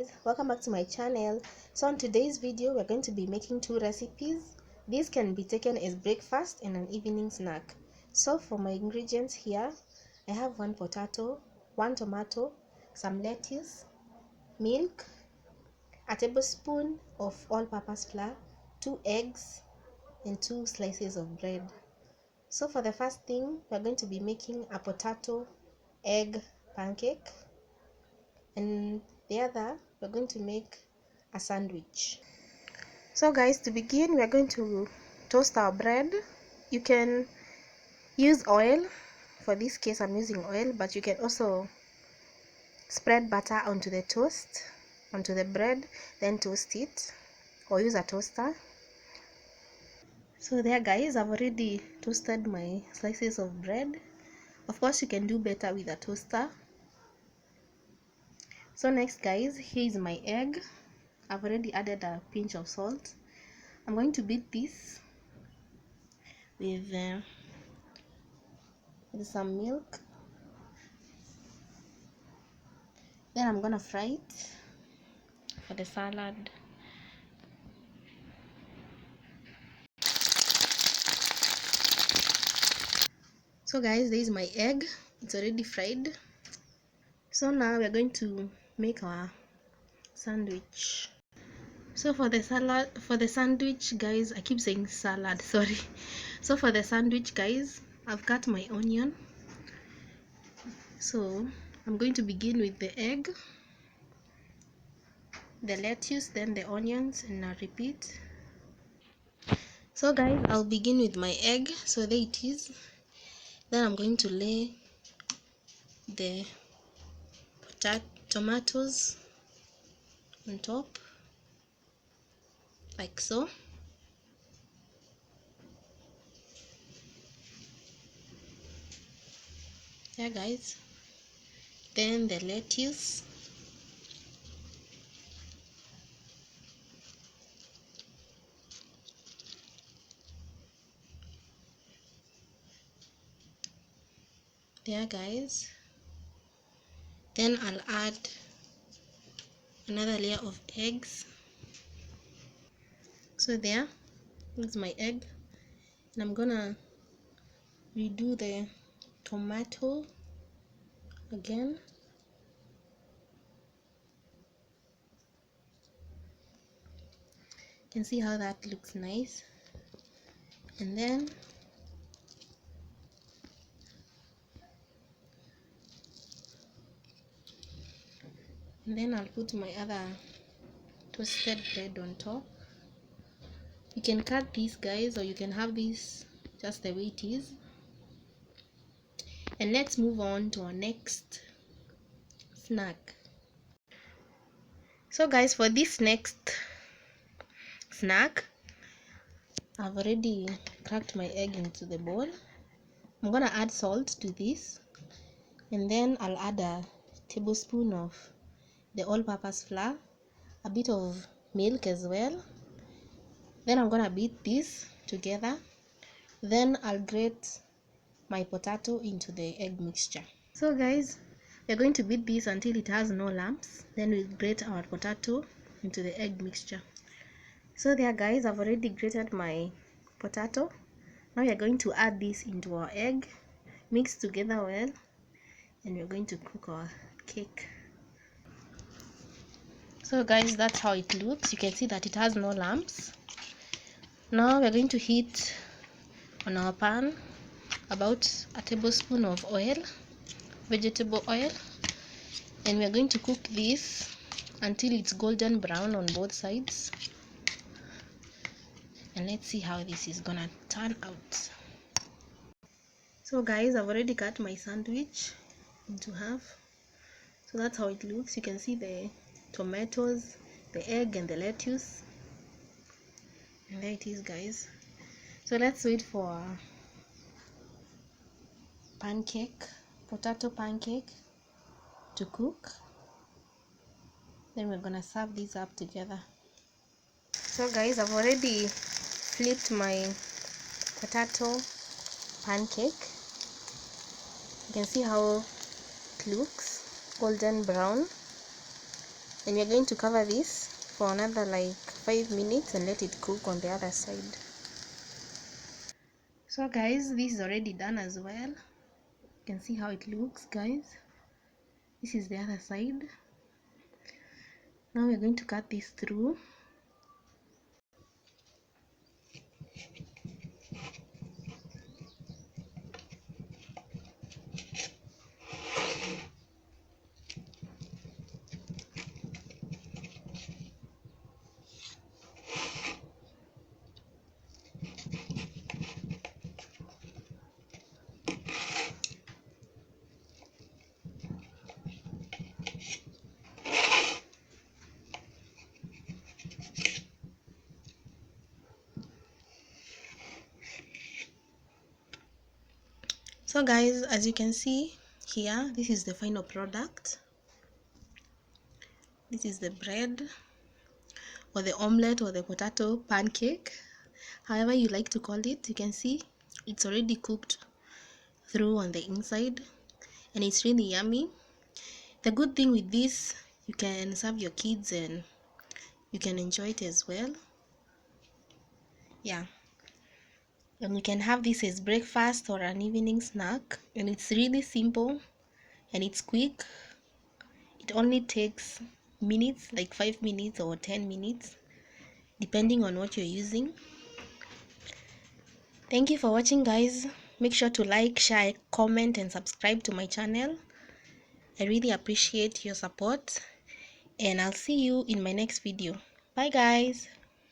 guys, welcome back to my channel. So on today's video we're going to be making two recipes. These can be taken as breakfast and an evening snack. So for my ingredients here, I have one potato, one tomato, some lettuce, milk, a tablespoon of all-purpose flour, 2 eggs, and 2 slices of bread. So for the first thing, we're going to be making a potato egg pancake, and the other we're going to make a sandwich. So guys, to begin, we are going to toast our bread. You can use oil. For this case I'm using oil, but you can also spread butter onto the toast, onto the bread, then toast it, or use a toaster. So there guys, I've already toasted my slices of bread. Of course you can do better with a toaster. So next guys, here is my egg. I've already added a pinch of salt. I'm going to beat this with some milk. Then I'm gonna fry it for the salad. So guys, there is my egg. It's already fried. So now we're going to make our sandwich. So for the sandwich guys, I keep saying salad, sorry. So for the sandwich guys, I've cut my onion. So I'm going to begin with the egg, the lettuce, then the onions, and I'll repeat. So guys, I'll begin with my egg. So there it is. Then I'm going to lay the tomatoes on top, like so. There guys. Then the lettuce. There guys. Then I'll add another layer of eggs. So there is my egg, and I'm gonna redo the tomato again. You can see how that looks nice. And then I'll put my other toasted bread on top. You can cut these guys, or you can have this just the way it is. And let's move on to our next snack. So guys, for this next snack, I've already cracked my egg into the bowl. I'm gonna add salt to this, and then I'll add a tablespoon of the all-purpose flour, a bit of milk as well. Then I'm gonna beat this together. Then I'll grate my potato into the egg mixture. So guys, we're going to beat this until it has no lumps. Then we'll grate our potato into the egg mixture. So there guys, I've already grated my potato. Now we're going to add this into our egg, mix together well, and we're going to cook our cake. So guys, that's how it looks. You can see that it has no lumps. Now we're going to heat on our pan about a tablespoon of oil, vegetable oil, and we're going to cook this until it's golden brown on both sides. And let's see how this is gonna turn out. So guys, I've already cut my sandwich into half. So that's how it looks. You can see the tomatoes, the egg, and the lettuce. And there it is guys. So let's wait for our potato pancake to cook. Then we're gonna serve these up together. So guys, I've already flipped my potato pancake. You can see how it looks, golden brown. And we're going to cover this for another like 5 minutes and let it cook on the other side. So guys, this is already done as well. You can see how it looks, guys. This is the other side. Now we're going to cut this through. So guys, as you can see here, this is the final product. This is the bread, or the omelette, or the potato pancake, however you like to call it. You can see it's already cooked through on the inside, and it's really yummy. The good thing with this, you can serve your kids and you can enjoy it as well. Yeah, and you can have this as breakfast or an evening snack, and it's really simple and it's quick. It only takes minutes, like 5 minutes or 10 minutes, depending on what you're using. Thank you for watching, guys. Make sure to like, share, comment and subscribe to my channel. I really appreciate your support, and I'll see you in my next video. Bye guys.